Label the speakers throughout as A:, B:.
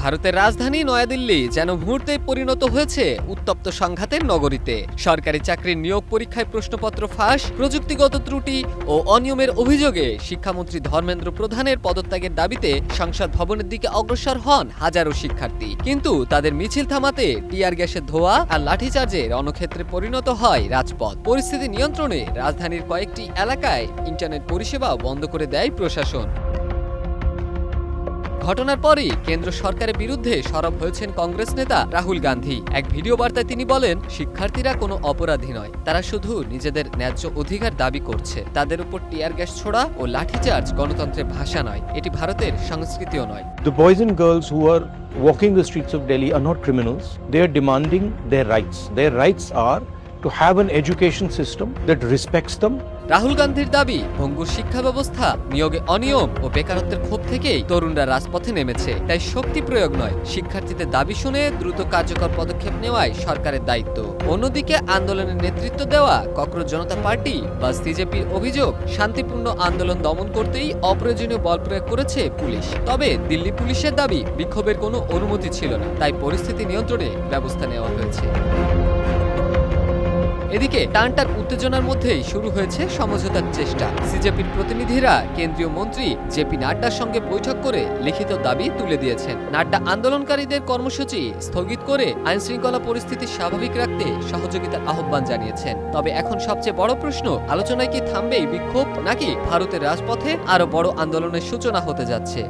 A: ভারতের রাজধানী নয়াদিল্লি যেন মুহূর্তে পরিণত হয়েছে উত্তপ্ত সংঘাতের নগরীতে। সরকারি চাকরির নিয়োগ পরীক্ষায় প্রশ্নপত্র ফাঁস, প্রযুক্তিগত ত্রুটি ও অনিয়মের অভিযোগে শিক্ষামন্ত্রী ধর্মেন্দ্র প্রধানের পদত্যাগের দাবিতে সংসদ ভবনের দিকে অগ্রসর হন হাজারো শিক্ষার্থী। কিন্তু তাদের মিছিল থামাতে টিয়ার গ্যাসের ধোঁয়া আর লাঠিচার্জে রণক্ষেত্রে পরিণত হয় রাজপথ। পরিস্থিতি নিয়ন্ত্রণে রাজধানীর কয়েকটি এলাকায় ইন্টারনেট পরিষেবাও বন্ধ করে দেয় প্রশাসন। ঘটনার পরই কেন্দ্র সরকারের বিরুদ্ধে সরব হয়েছেন কংগ্রেস নেতা রাহুল গান্ধী। এক ভিডিও বার্তায় তিনি বলেন, শিক্ষার্থীরা কোনো অপরাধী নয়, তারা শুধু নিজেদের ন্যায্য অধিকার দাবি করছে। তাদের উপর টিয়ার গ্যাস ছোড়া ও লাঠিচার্জ গণতন্ত্রের ভাষা নয়, এটি ভারতের সংস্কৃতিও নয়।
B: The boys and girls who are walking the streets of Delhi are not criminals. They are demanding their rights. Their rights are to have an education system that respects them.
A: Rahul গান্ধীর দাবি, ভঙ্গুর শিক্ষা ব্যবস্থা, নিয়োগে অনিয়ম ও বেকারত্বের ক্ষোভ থেকেই তরুণরা রাজপথে নেমেছে। তাই শক্তি প্রয়োগ নয়, শিক্ষার্থীদের দাবি শুনে দ্রুত কার্যকর পদক্ষেপ নেওয়াই সরকারের দায়িত্ব। অন্যদিকে আন্দোলনের নেতৃত্ব দেওয়া ককরোচ জনতা পার্টি বা সিজেপির অভিযোগ, শান্তিপূর্ণ আন্দোলন দমন করতেই অপ্রয়োজনীয় বল প্রয়োগ করেছে পুলিশ। তবে দিল্লি পুলিশের দাবি, বিক্ষোভের কোনো অনুমতি ছিল না, তাই পরিস্থিতি নিয়ন্ত্রণে ব্যবস্থা নেওয়া হয়েছে। এদিকে টানটার উত্তেজনার মধ্যেই শুরু হয়েছে সমঝোতার চেষ্টা। সিজেপির প্রতিনিধিরা কেন্দ্রীয় মন্ত্রী জেপি নাড্ডার সঙ্গে বৈঠক করে লিখিত দাবি তুলে দিয়েছেন। নাড্ডা আন্দোলনকারীদের কর্মসূচি স্থগিত করে আইনশৃঙ্খলা পরিস্থিতি স্বাভাবিক রাখতে সহযোগিতার আহ্বান জানিয়েছেন। তবে এখন সবচেয়ে বড় প্রশ্ন, আলোচনায় কি থামবে এই বিক্ষোভ, নাকি ভারতের রাজপথে আরো বড় আন্দোলনের সূচনা হতে যাচ্ছে?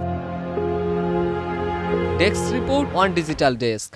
A: Desk report, one digital desk.